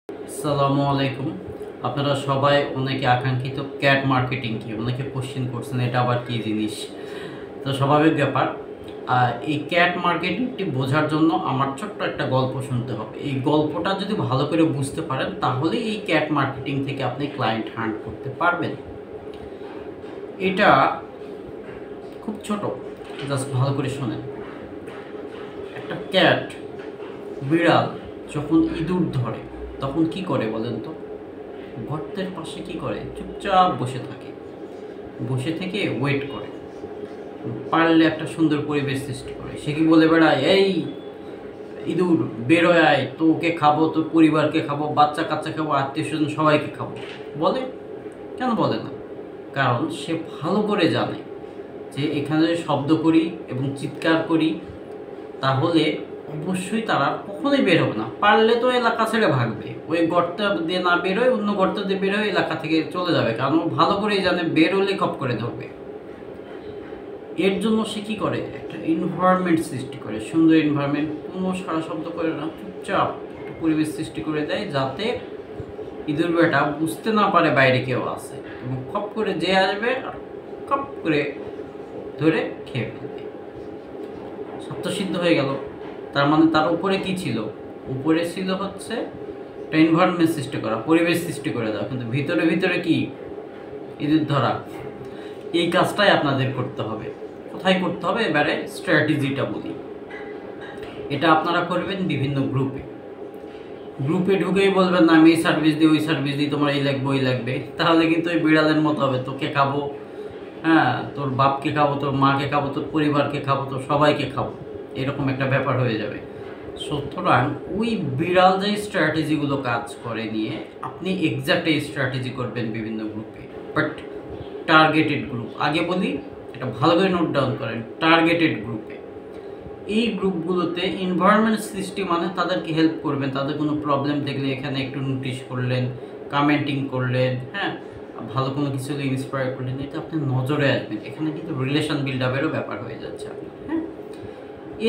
আসসালামু আলাইকুম। আপনারা সবাই অনেকে আকাঙ্ক্ষিত ক্যাট মার্কেটিং কি অনেকে কোশ্চেন করছেন, এটা আবার কি জিনিস। তো স্বাভাবিক ব্যাপার। আর এই ক্যাট মার্কেটিংটি বোঝার জন্য আমার ছোট্ট একটা গল্প শুনতে হবে। এই গল্পটা যদি ভালো করে বুঝতে পারেন তাহলেই এই ক্যাট মার্কেটিং থেকে আপনি ক্লায়েন্ট হান্ট করতে পারবেন। এটা খুব ছোট, জাস্ট ভালো করে শোনেন। একটা ক্যাট, বিড়াল যখন ইঁদুর ধরে তখন কি করে বলেন তো? গর্তের পাশে কি করে? চুপচাপ বসে থাকে, বসে থেকে ওয়েট করে, পারলে একটা সুন্দর পরিবেশ সৃষ্টি করে। সে কি বলে বেড়ায়, এই ইঁদুর বেরোয় আয়, তোকে খাবো, তোর পরিবারকে খাবো, বাচ্চা কাচ্চা খাবো, আত্মীয় স্বজন সবাইকে খাবো? বলে? কেন বলে না? কারণ সে ভালো করে জানে যে এখানে যদি শব্দ করি এবং চিৎকার করি তাহলে অবশ্যই তারা কখনোই বের হবে না। পারলে তো এলাকা ছেড়ে ভাগবে, ওই গর্ত দিয়ে না বেরোয় অন্য গর্ত দিয়ে বেরোয় এলাকা থেকে চলে যাবে, কারণ ও ভালো করেই জানে বের হলে খপ করে ধরবে। এর জন্য সে কী করে, একটা এনভায়রনমেন্ট সৃষ্টি করে, সুন্দর এনভায়রনমেন্ট, কোনো সারা শব্দ করে না, চুপচাপ একটা পরিবেশ সৃষ্টি করে দেয় যাতে ইঁদুর বেটা বুঝতে না পারে বাইরে কেউ আছে, এবং খপ করে যে আসবে আর খপ করে ধরে খেয়ে ফেলবে। সত্যসিদ্ধ হয়ে গেল। তার মানে তার উপরে কি ছিল? উপরে ছিল হচ্ছে একটা এনভায়রনমেন্ট সৃষ্টি করা, পরিবেশ সৃষ্টি করে দেওয়া, কিন্তু ভিতরে ভিতরে কি? ইঁদুর ধরা। এই কাজটাই আপনাদের করতে হবে। কোথায় করতে হবে? এবারে স্ট্র্যাটেজিটা বলি। এটা আপনারা করবেন বিভিন্ন গ্রুপে। গ্রুপে ঢুকেই বলবেন না আমি এই সার্ভিস দিই, ওই সার্ভিস দিই, তোমার এই লাগবে ওই লাগবে, তাহলে কিন্তু ওই বিড়ালের মতো হবে। তোকে খাবো, হ্যাঁ, তোর বাপকে খাবো, তোর মাকে খাবো, তোর পরিবারকে খাবো, তোর সবাইকে খাবো, এরকম একটা ব্যাপার হয়ে যাবে। সুতরাং ওই বিড়াল যে স্ট্র্যাটেজিগুলো কাজ করে নিয়ে আপনি এক্স্যাক্ট এই স্ট্র্যাটেজি করবেন বিভিন্ন গ্রুপে, বাট টার্গেটেড গ্রুপ। আগে বলি, এটা ভালো করে নোট ডাউন করেন, টার্গেটেড গ্রুপে। এই গ্রুপগুলোতে এনভায়রনমেন্ট সৃষ্টি মানে তাদেরকে হেল্প করবেন, তাদের কোনো প্রবলেম দেখলে এখানে একটু নোটিশ করলেন, কমেন্টিং করলেন, হ্যাঁ, ভালো কোনো কিছু ইন্সপায়ার করলেন, এটা আপনি নজরে আসবেন। এখানে কিন্তু রিলেশন বিল্ড আপেরও ব্যাপার হয়ে যাচ্ছে আপনার, হ্যাঁ।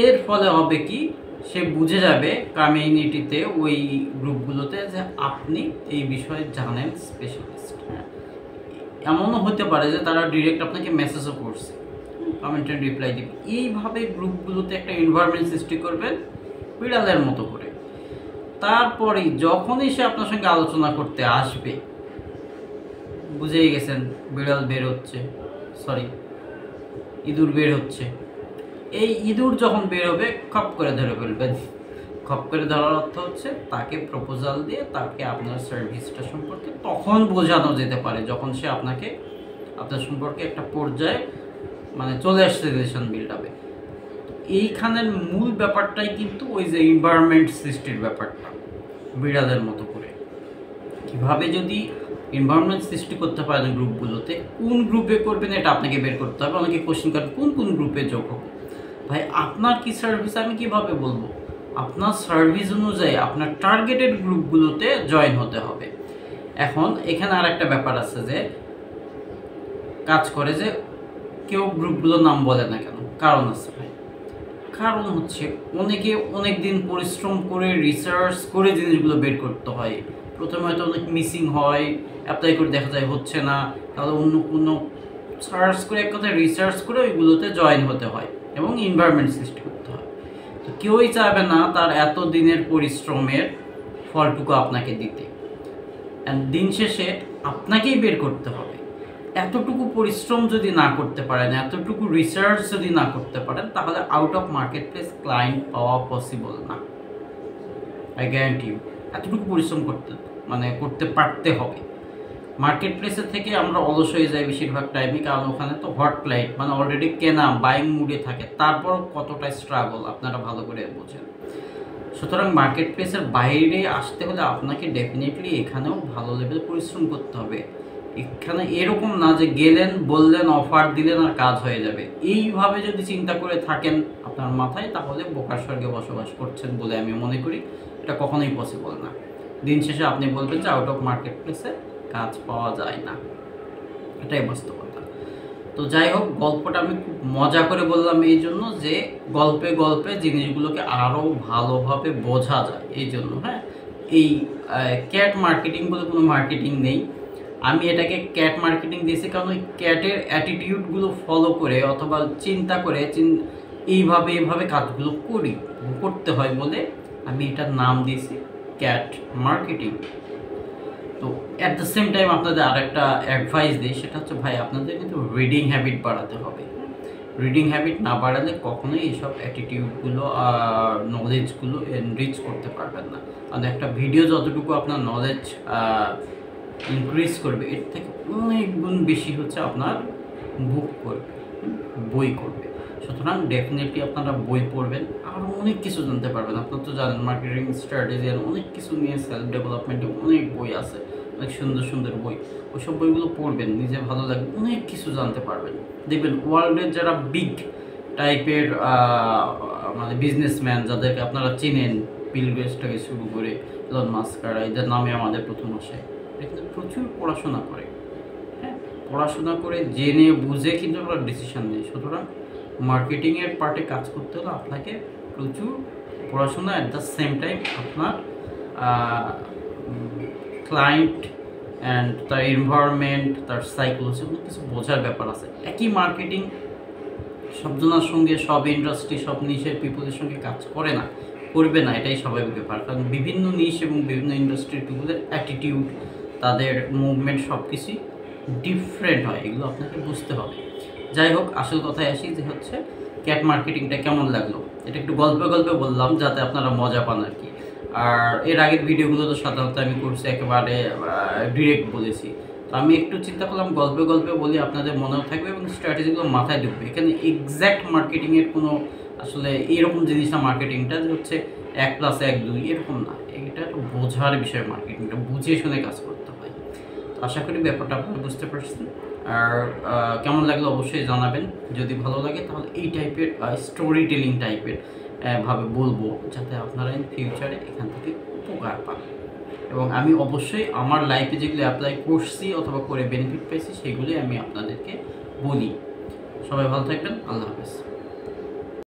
এর ফলে হবে কি, সে বুঝে যাবে কমিউনিটিতে, ওই গ্রুপগুলোতে, যে আপনি এই বিষয়ে জানেন, স্পেশালিস্ট, হ্যাঁ। এমনও হতে পারে যে তারা ডিরেক্ট আপনাকে মেসেজও করছে, কমেন্টের রিপ্লাই দিবে। এইভাবে গ্রুপগুলোতে একটা এনভায়রনমেন্ট সৃষ্টি করবেন বিড়ালের মতো করে। তারপরেই যখনই সে আপনার সঙ্গে আলোচনা করতে আসবে, বুঝেই গেছেন বিড়াল বের হচ্ছে, সরি ইঁদুর বের হচ্ছে, এই ইঁদুর যখন বের হবে খপ করে ধরে ফেলবেন। খপ করে ধরার অর্থ হচ্ছে তাকে প্রপোজাল দিয়ে তাকে আপনার সার্ভিসটা সম্পর্কে তখন বোঝানো যেতে পারে যখন সে আপনাকে, আপনার সম্পর্কে একটা পর্যায়ে মানে চলে আসছে রিলেশন বিল্ড আপে। এইখানের মূল ব্যাপারটাই কিন্তু ওই যে এনভায়রনমেন্ট সৃষ্টির ব্যাপারটা, বিড়ালের মতো করে। কীভাবে যদি এনভায়রনমেন্ট সৃষ্টি করতে পারেন গ্রুপগুলোতে, কোন গ্রুপে করবেন এটা আপনাকে বের করতে হবে। অনেকে কোশ্চেন করেন কোন কোন গ্রুপে যোগ হবো। ভাই, আপনার কি সার্ভিস আমি কিভাবে বলবো? আপনার সার্ভিস অনুযায়ী আপনার টার্গেটেড গ্রুপগুলোতে জয়েন হতে হবে। এখন এখানে আর একটা ব্যাপার আছে যে কাজ করে, যে কেউ গ্রুপগুলোর নাম বলে না কেন, কারণ আছে ভাই। কারণ হচ্ছে অনেকে অনেক দিন পরিশ্রম করে রিসার্চ করে জিনিসগুলো বের করতে হয়। প্রথমে হয়তো অনেক মিসিং হয়, অ্যাপ্লাই করে দেখা যায় হচ্ছে না, তাহলে অন্য কোনো সার্চ করে, এক কথায় রিসার্চ করে ওইগুলোতে জয়েন হতে হয় এবং এনভায়রনমেন্ট সৃষ্টি করতে হয়। তো কেউই চাইবে না তার এত দিনের পরিশ্রমের ফলটুকু আপনাকে দিতে। অ্যান্ড দিন শেষে আপনাকেই বের করতে হবে। এতটুকু পরিশ্রম যদি না করতে পারেন, এতটুকু রিসার্চ যদি না করতে পারেন, তাহলে out of market place client পাওয়া পসিবল না। আই গ্যারান্টি ইউ, এতটুকু পরিশ্রম করতে পারতে হবে। মার্কেট প্লেসের থেকে আমরা অলস হয়ে যাই বেশিরভাগ টাইমে, কারণ ওখানে তো হট ক্লায়েন্ট, মানে অলরেডি কেনা বাইং মুডে থাকে, তারপর কতটা স্ট্রাগল আপনারা ভালো করে বোঝেন। সুতরাং মার্কেট প্লেসের বাইরে আসতে হলে আপনাকে ডেফিনেটলি এখানেও ভালো লেভেল পরিশ্রম করতে হবে। এখানে এরকম না যে গেলেন, বললেন, অফার দিলেন আর কাজ হয়ে যাবে। এইভাবে যদি চিন্তা করে থাকেন আপনার মাথায়, তাহলে বোকার স্বর্গে বসবাস করছেন বলে আমি মনে করি। এটা কখনোই পসিবল না। দিন শেষে আপনি বলবেন যে আউট অফ মার্কেট প্লেসে কাজ পাওয়া যায় না, এটাই বাস্তবতা। তো যাই হোক, গল্পটা আমি খুব মজা করে বললাম এই জন্য যে গল্পে গল্পে জিনিসগুলোকে আরও ভালোভাবে বোঝা যায়, এই জন্য, হ্যাঁ। এই ক্যাট মার্কেটিং বলে কোনো মার্কেটিং নেই। আমি এটাকে ক্যাট মার্কেটিং দিয়েছি কারণ ওই ক্যাটের অ্যাটিটিউডগুলো ফলো করে অথবা চিন্তা করে এইভাবে কাজগুলো করতে হয় বলে আমি এটার নাম দিয়েছি ক্যাট মার্কেটিং। তো অ্যাট দ্য সেম টাইম আপনাদের আরেকটা অ্যাডভাইস দিই, সেটা হচ্ছে ভাই আপনাদের কিন্তু রিডিং হ্যাবিট বাড়াতে হবে। রিডিং হ্যাবিট না বাড়ালে কখনোই এইসব অ্যাটিটিউডগুলো আর নলেজগুলো এনরিচ করতে পারবেন না। কারণ একটা ভিডিও যতটুকু আপনার নলেজ ইনক্রিজ করবে, এর থেকে অনেক গুণ বেশি হচ্ছে আপনার বই করবে। সুতরাং ডেফিনেটলি আপনারা বই পড়বেন, আরও অনেক কিছু জানতে পারবেন। আপনারা তো জানেন মার্কেটিং স্ট্র্যাটেজি আর অনেক কিছু নিয়ে সেলফ ডেভেলপমেন্টে অনেক বই আছে, অনেক সুন্দর সুন্দর বই। ওইসব বইগুলো পড়বেন, নিজে ভালো লাগবে, অনেক কিছু জানতে পারবেন। দেখবেন ওয়ার্ল্ডের যারা বিগ টাইপের মানে বিজনেসম্যান যাদেরকে আপনারা চেনেন, বিল গেটস থেকে শুরু করে এলন মাস্ক, এদের নামে আমাদের প্রথম আসে, কিন্তু প্রচুর পড়াশোনা করে, হ্যাঁ পড়াশোনা করে জেনে বুঝে কিন্তু আমরা ডিসিশন নিই। সুতরাং মার্কেটিংয়ের পার্টে কাজ করতে হলে আপনাকে প্রচুর পড়াশোনা, অ্যাট দ্য সেম টাইম আপনার ক্লায়েন্ট অ্যান্ড তার এনভায়রনমেন্ট, তার সাইকোলজি, অনেক কিছু বোঝার ব্যাপার আছে। একই মার্কেটিং সবজনের সঙ্গে, সব ইন্ডাস্ট্রি, সব নিশের পিপলের সঙ্গে কাজ করবে না, এটাই স্বাভাবিক ব্যাপার। কারণ বিভিন্ন নিশ এবং বিভিন্ন ইন্ডাস্ট্রির পিপলের অ্যাটিটিউড, তাদের মুভমেন্ট সব কিছুই ডিফারেন্ট হয়, এগুলো আপনাকে বুঝতে হবে। যাই হোক, আসল কথায় আসি যে হচ্ছে ক্যাট মার্কেটিংটা কেমন লাগলো, এটা একটু গল্পে বললাম যাতে আপনারা মজা পান আর কি। আর এর আগের ভিডিওগুলো তো সাধারণত আমি করছি একেবারে ডিরেক্ট বলেছি, তো আমি একটু চিন্তা করলাম গল্পে বলি, আপনাদের মনেও থাকবে এবং স্ট্র্যাটেজিগুলো মাথায় ঢুকবে। এখানে এক্স্যাক্ট মার্কেটিংয়ের কোনো আসলে এরকম জিনিস না, মার্কেটিংটা যে হচ্ছে 1+1=2 এরকম না, এটা একটা বোঝার বিষয়। মার্কেটিংটা বুঝে শুনে কাজ করতে হয়। তো আশা করি ব্যাপারটা আপনারা বুঝতে পারছেন। আর কেমন লাগলো অবশ্যই জানাবেন। যদি ভালো লাগে তাহলে এই টাইপের স্টোরি টেলিং টাইপের ভাবে বলবো, যাতে আপনারা ইন ফিউচারে এখান থেকে উপকার পান। এবং আমি অবশ্যই আমার লাইফে যেগুলো অ্যাপ্লাই করছি অথবা করে বেনিফিট পেয়েছি সেগুলি আমি আপনাদেরকে বলি। সবাই ভালো থাকবেন, আল্লাহ হাফেজ।